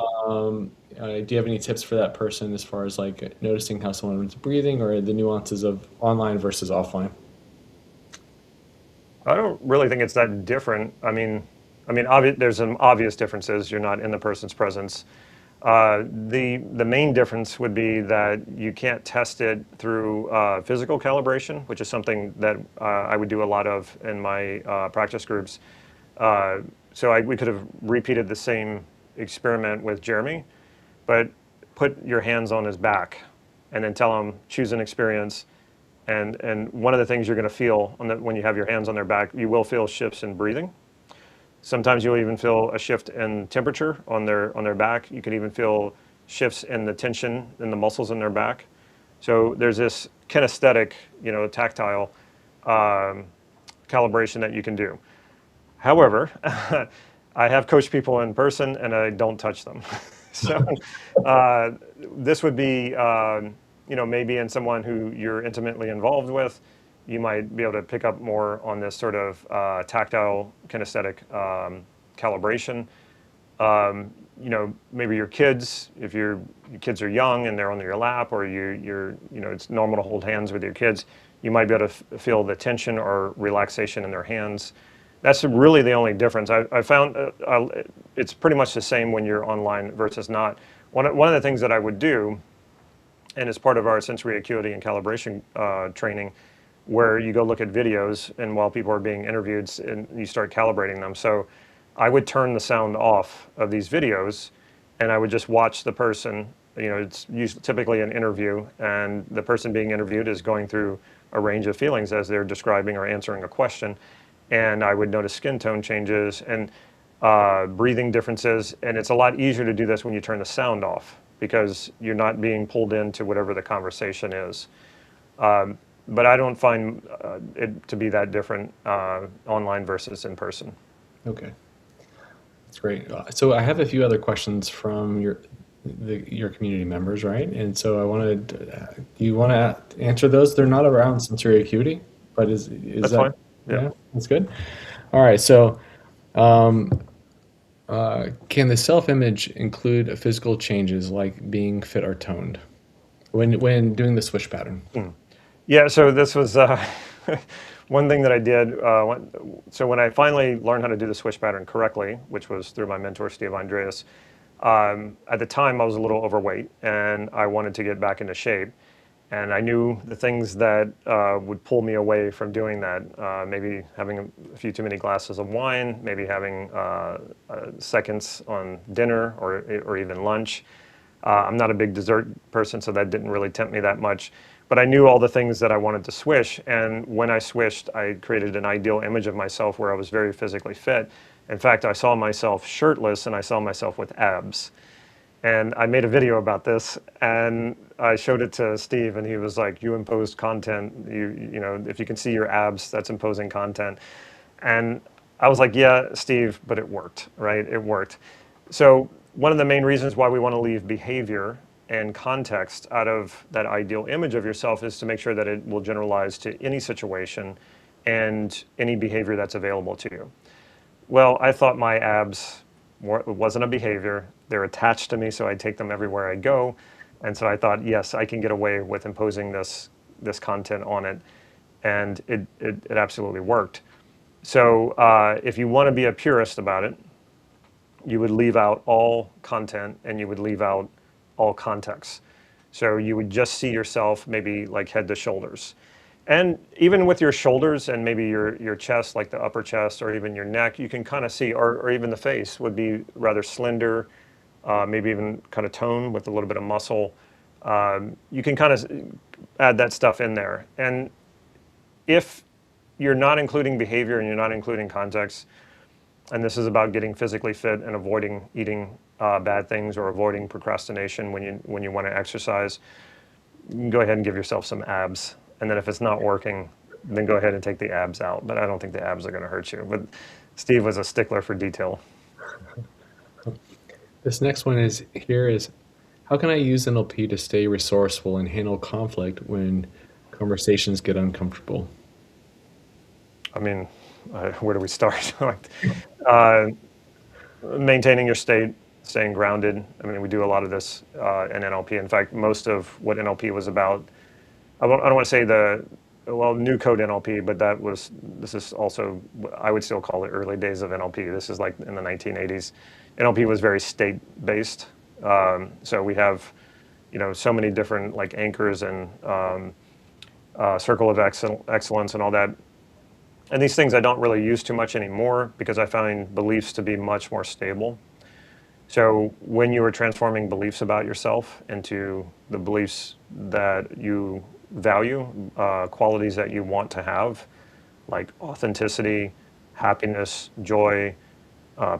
do you have any tips for that person as far as like noticing how someone's breathing or the nuances of online versus offline? I don't really think it's that different. I mean, there's some obvious differences. You're not in the person's presence. The main difference would be that you can't test it through physical calibration, which is something that I would do a lot of in my practice groups. We could have repeated the same experiment with Jeremy, but put your hands on his back and then tell him, choose an experience. And one of the things you're going to feel when you have your hands on their back, you will feel shifts in breathing. Sometimes you'll even feel a shift in temperature on their back. You can even feel shifts in the tension in the muscles in their back. So there's this kinesthetic, tactile calibration that you can do. However, I have coached people in person and I don't touch them. So this would be, maybe in someone who you're intimately involved with, you might be able to pick up more on this sort of tactile kinesthetic calibration. Maybe your kids, if your kids are young and they're on your lap, or it's normal to hold hands with your kids, you might be able to feel the tension or relaxation in their hands. That's really the only difference. I found it's pretty much the same when you're online versus not. One of the things that I would do, and as part of our sensory acuity and calibration training, where you go look at videos and while people are being interviewed and you start calibrating them. So I would turn the sound off of these videos and I would just watch the person. It's typically an interview, and the person being interviewed is going through a range of feelings as they're describing or answering a question. And I would notice skin tone changes and breathing differences. And it's a lot easier to do this when you turn the sound off because you're not being pulled into whatever the conversation is. But I don't find it to be that different online versus in person. Okay, that's great. So I have a few other questions from your community members, right? And so I wanted, do you want to answer those? They're not around sensory acuity, but That's that fine. Yeah. that's good. All right. So, can the self-image include physical changes like being fit or toned when doing the swish pattern? Yeah, so this was one thing that I did. So when I finally learned how to do the swish pattern correctly, which was through my mentor, Steve Andreas, at the time I was a little overweight and I wanted to get back into shape. And I knew the things that would pull me away from doing that. Maybe having a few too many glasses of wine, maybe having seconds on dinner or even lunch. I'm not a big dessert person, so that didn't really tempt me that much. But I knew all the things that I wanted to swish, and when I swished, I created an ideal image of myself where I was very physically fit. In fact, I saw myself shirtless, and I saw myself with abs. And I made a video about this, and I showed it to Steve, and he was like, "You imposed content. You know, if you can see your abs, that's imposing content." And I was like, "Yeah, Steve, but it worked, right? It worked." So one of the main reasons why we want to leave behavior and context out of that ideal image of yourself is to make sure that it will generalize to any situation and any behavior that's available to you. Well, I thought my abs wasn't a behavior. They're attached to me, so I take them everywhere I go. And so I thought, yes, I can get away with imposing this content on it. And it absolutely worked. So if you want to be a purist about it, you would leave out all content and you would leave out all context. So you would just see yourself maybe like head to shoulders. And even with your shoulders and maybe your chest, like the upper chest, or even your neck, you can kind of see, or even the face would be rather slender, maybe even kind of toned with a little bit of muscle. You can kind of add that stuff in there. And if you're not including behavior and you're not including context, and this is about getting physically fit and avoiding eating bad things or avoiding procrastination when you want to exercise, you can go ahead and give yourself some abs. And then if it's not working, then go ahead and take the abs out. But I don't think the abs are going to hurt you. But Steve was a stickler for detail. This next one is how can I use NLP to stay resourceful and handle conflict when conversations get uncomfortable? I mean, where do we start? Maintaining your state, staying grounded. I mean, we do a lot of this in NLP. In fact, most of what NLP was about, I don't want to say new code NLP, but this is also, I would still call it early days of NLP. This is like in the 1980s. NLP was very state-based. So we have, so many different like anchors and circle of excellence and all that. And these things I don't really use too much anymore because I find beliefs to be much more stable. So when you are transforming beliefs about yourself into the beliefs that you value, qualities that you want to have, like authenticity, happiness, joy,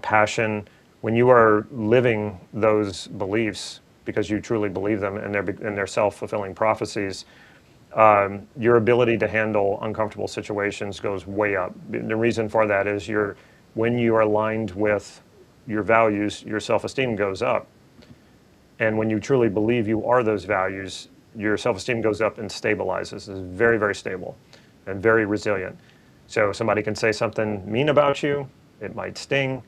passion, when you are living those beliefs because you truly believe them and they're self-fulfilling prophecies, your ability to handle uncomfortable situations goes way up. The reason for that is when you are aligned with your values, your self-esteem goes up. And when you truly believe you are those values, your self-esteem goes up and stabilizes. It's very, very stable and very resilient. So somebody can say something mean about you, it might sting,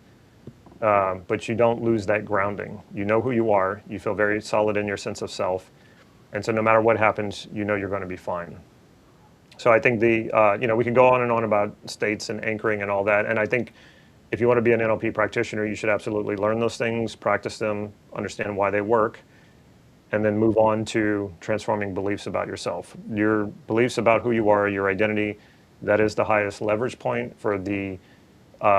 but you don't lose that grounding. You know who you are, you feel very solid in your sense of self. And so no matter what happens, you're going to be fine. So I think we can go on and on about states and anchoring and all that. And I think if you want to be an NLP practitioner, you should absolutely learn those things, practice them, understand why they work, and then move on to transforming beliefs about yourself. Your beliefs about who you are, your identity, that is the highest leverage point for the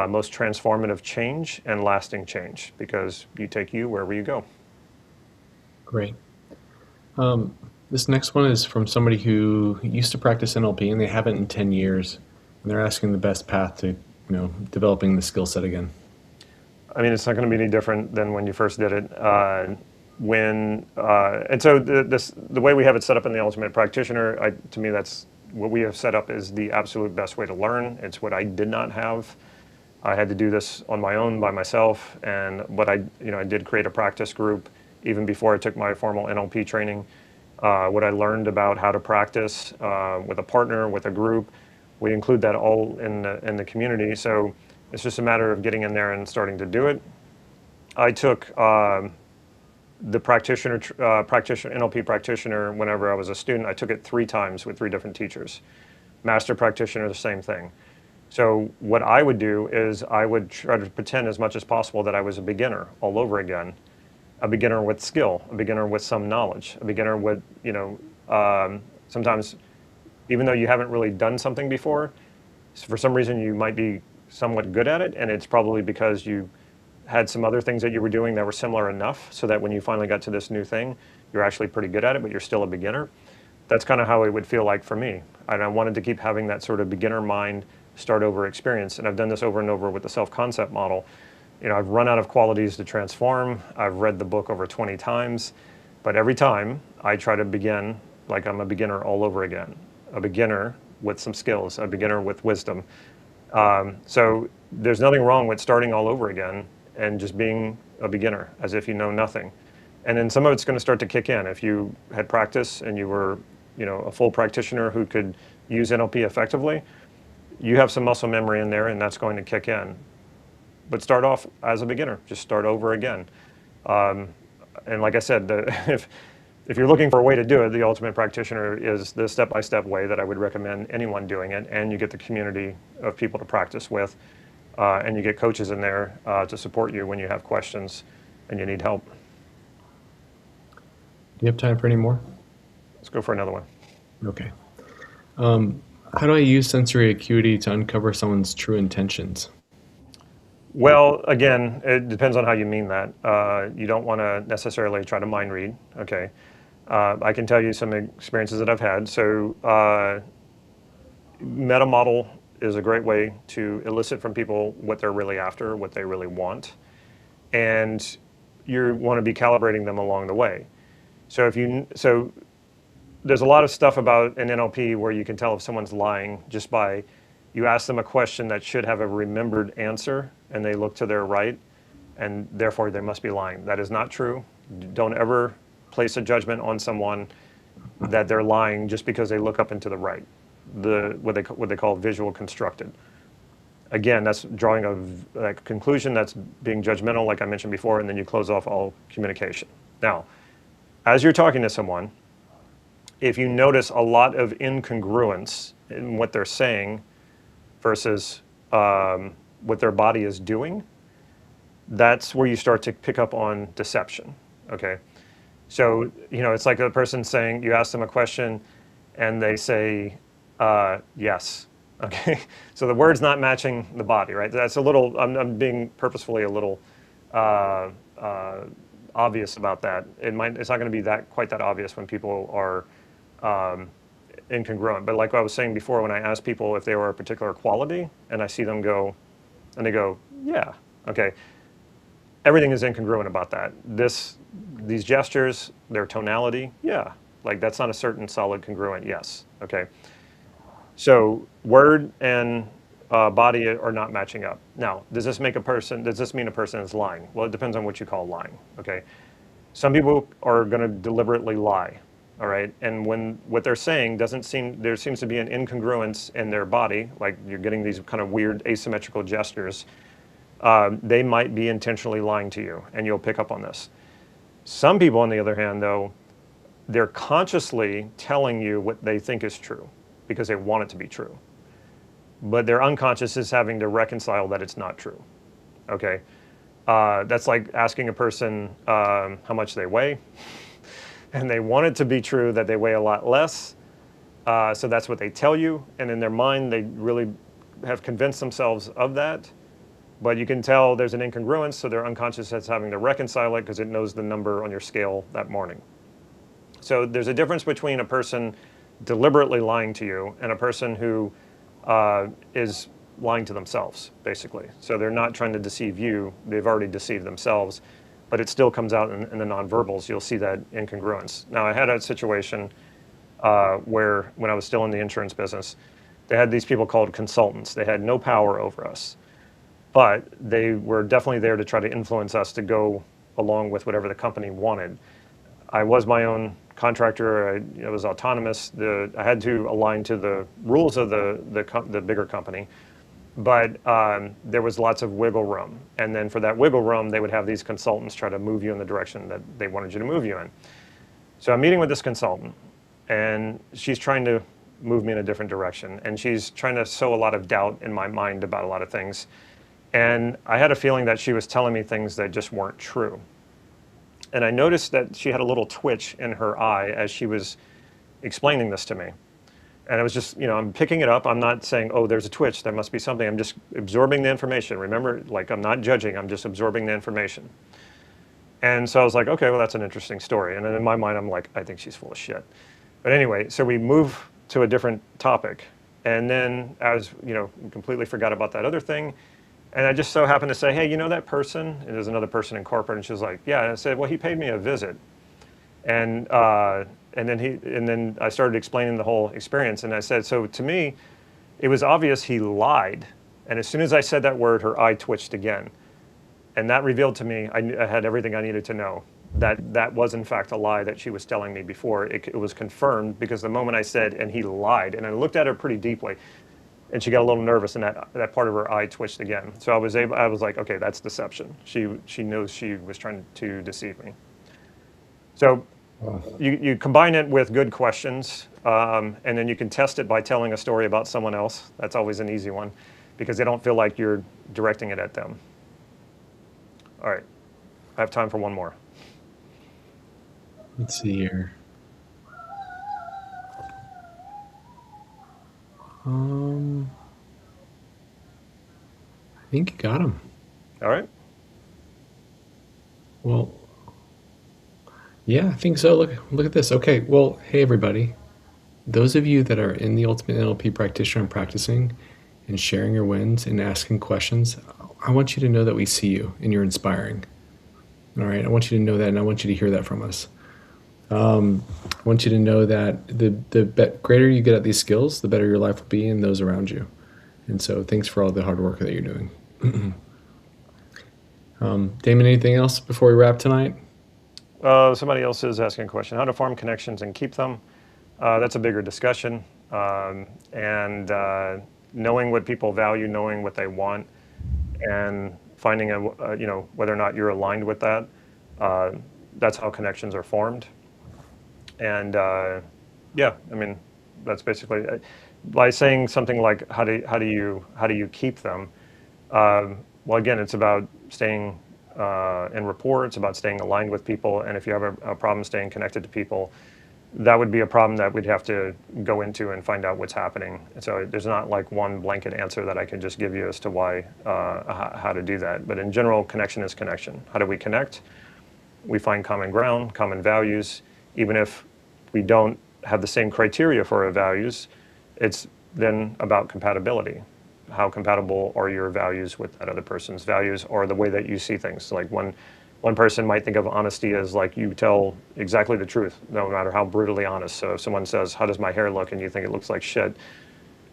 most transformative change and lasting change because you take you wherever you go. Great. This next one is from somebody who used to practice NLP and they haven't in 10 years. And they're asking the best path to, developing the skill set again. I mean, it's not going to be any different than when you first did it. And so the way we have it set up in the Ultimate Practitioner, to me, that's what we have set up is the absolute best way to learn. It's what I did not have. I had to do this on my own by myself. But I did create a practice group even before I took my formal NLP training. What I learned about how to practice with a partner, with a group, we include that all in the community. So it's just a matter of getting in there and starting to do it. I took the NLP practitioner whenever I was a student. I took it 3 times with 3 different teachers. Master practitioner, the same thing. So what I would do is I would try to pretend as much as possible that I was a beginner all over again. A beginner with skill, a beginner with some knowledge, a beginner with, sometimes even though you haven't really done something before, for some reason you might be somewhat good at it, and it's probably because you had some other things that you were doing that were similar enough so that when you finally got to this new thing, you're actually pretty good at it, but you're still a beginner. That's kind of how it would feel like for me. And I wanted to keep having that sort of beginner mind, start over experience. And I've done this over and over with the self-concept model. I've run out of qualities to transform. I've read the book over 20 times, but every time I try to begin like I'm a beginner all over again, a beginner with some skills, a beginner with wisdom. So there's nothing wrong with starting all over again and just being a beginner as if you know nothing. And then some of it's going to start to kick in. If you had practice and you were, a full practitioner who could use NLP effectively, you have some muscle memory in there and that's going to kick in. But start off as a beginner, just start over again. And like I said, if you're looking for a way to do it, the ultimate practitioner is the step-by-step way that I would recommend anyone doing it, and you get the community of people to practice with, and you get coaches in there to support you when you have questions and you need help. Do you have time for any more? Let's go for another one. Okay. How do I use sensory acuity to uncover someone's true intentions? Well, again, it depends on how you mean that. You don't want to necessarily try to mind read, okay? I can tell you some experiences that I've had. So meta model is a great way to elicit from people what they're really after, what they really want. And you want to be calibrating them along the way. So there's a lot of stuff about an NLP where you can tell if someone's lying just by you ask them a question that should have a remembered answer and they look to their right and therefore they must be lying. That is not true. Don't ever place a judgment on someone that they're lying just because they look up and to the right. What they call visual constructed. Again, that's drawing a conclusion, that's being judgmental like I mentioned before, and then you close off all communication. Now, as you're talking to someone, if you notice a lot of incongruence in what they're saying versus what their body is doing, that's where you start to pick up on deception, okay? So, it's like a person saying, you ask them a question and they say, yes, okay? So the word's not matching the body, right? That's a little, I'm being purposefully a little obvious about that. It's not gonna be quite that obvious when people are incongruent. But like I was saying before, when I ask people if they were a particular quality and I see them go, and they go, yeah, okay. Everything is incongruent about that. These gestures, their tonality, yeah. Like that's not a certain solid congruent yes, okay. So word and body are not matching up. Now, does this mean a person is lying? Well, it depends on what you call lying, okay. Some people are gonna deliberately lie, all right? And when what they're saying there seems to be an incongruence in their body, like you're getting these kind of weird asymmetrical gestures, they might be intentionally lying to you, and you'll pick up on this. Some people, on the other hand, though, they're consciously telling you what they think is true because they want it to be true. But their unconscious is having to reconcile that it's not true, okay? That's like asking a person how much they weigh, and they want it to be true that they weigh a lot less, so that's what they tell you, and in their mind, they really have convinced themselves of that. But you can tell there's an incongruence, so their unconscious is having to reconcile it because it knows the number on your scale that morning. So there's a difference between a person deliberately lying to you and a person who is lying to themselves, basically. So they're not trying to deceive you, they've already deceived themselves, but it still comes out in the nonverbals. You'll see that incongruence. Now, I had a situation where when I was still in the insurance business, they had these people called consultants. They had no power over us, but they were definitely there to try to influence us to go along with whatever the company wanted. I was my own contractor. I was autonomous. I had to align to the rules of the bigger company, but there was lots of wiggle room. And then for that wiggle room, they would have these consultants try to move you in the direction that they wanted you to move you in. So I'm meeting with this consultant, and she's trying to move me in a different direction, and she's trying to sow a lot of doubt in my mind about a lot of things. And I had a feeling that she was telling me things that just weren't true. And I noticed that she had a little twitch in her eye as she was explaining this to me. And I was just, I'm picking it up. I'm not saying, oh, there's a twitch, there must be something. I'm just absorbing the information. Remember, like I'm not judging, I'm just absorbing the information. And so I was like, okay, well, that's an interesting story. And then in my mind, I'm like, I think she's full of shit. But anyway, so we move to a different topic. And then completely forgot about that other thing. And I just so happened to say, hey, you know that person? And there's another person in corporate, and she was like, yeah. And I said, well, he paid me a visit. And then I started explaining the whole experience, and I said, so to me, it was obvious he lied. And as soon as I said that word, her eye twitched again. And that revealed to me I had everything I needed to know. That was in fact a lie that she was telling me before. It was confirmed because the moment I said, and he lied, and I looked at her pretty deeply, and she got a little nervous, and that part of her eye twitched again. So I was like, okay, that's deception. She knows she was trying to deceive me. So you combine it with good questions, and then you can test it by telling a story about someone else. That's always an easy one because they don't feel like you're directing it at them. All right, I have time for one more. Let's see here. I think you got him. All right. Well, yeah, I think so. Look at this. Okay, well, hey everybody. Those of you that are in the Ultimate NLP Practitioner and practicing and sharing your wins and asking questions, I want you to know that we see you and you're inspiring. All right, I want you to know that, and I want you to hear that from us. I want you to know that the greater you get at these skills, the better your life will be and those around you. And so thanks for all the hard work that you're doing. Damon, anything else before we wrap tonight? Somebody else is asking a question. How to form connections and keep them. That's a bigger discussion. And knowing what people value, knowing what they want, and finding whether or not you're aligned with that. That's how connections are formed. And yeah, I mean, that's basically by saying something like how do you keep them. Well, again, it's about staying in rapport. It's about staying aligned with people. And if you have a problem staying connected to people, that would be a problem that we'd have to go into and find out what's happening. So there's not like one blanket answer that I can just give you as to why, how to do that. But in general, connection is connection. How do we connect? We find common ground, common values. Even if we don't have the same criteria for our values, it's then about compatibility. How compatible are your values with that other person's values, or the way that you see things? Like one person might think of honesty as like you tell exactly the truth, no matter how brutally honest. So if someone says, how does my hair look? And you think it looks like shit,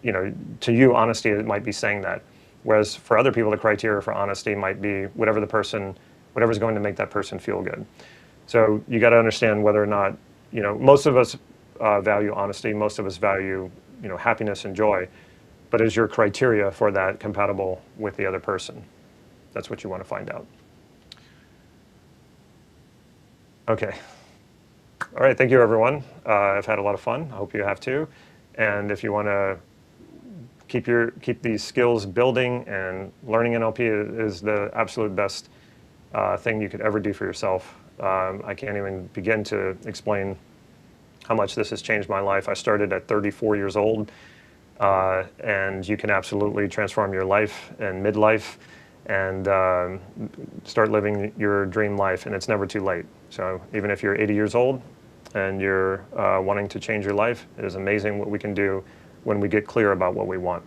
to you, honesty, it might be saying that. Whereas for other people, the criteria for honesty might be whatever's going to make that person feel good. So you got to understand whether or not, most of us value honesty, most of us value, happiness and joy, but is your criteria for that compatible with the other person? That's what you want to find out. Okay. All right, thank you everyone. I've had a lot of fun. I hope you have too. And if you want to keep these skills building, and learning NLP is the absolute best thing you could ever do for yourself. I can't even begin to explain how much this has changed my life. I started at 34 years old, and you can absolutely transform your life in midlife and start living your dream life, and it's never too late. So even if you're 80 years old and you're wanting to change your life, it is amazing what we can do when we get clear about what we want.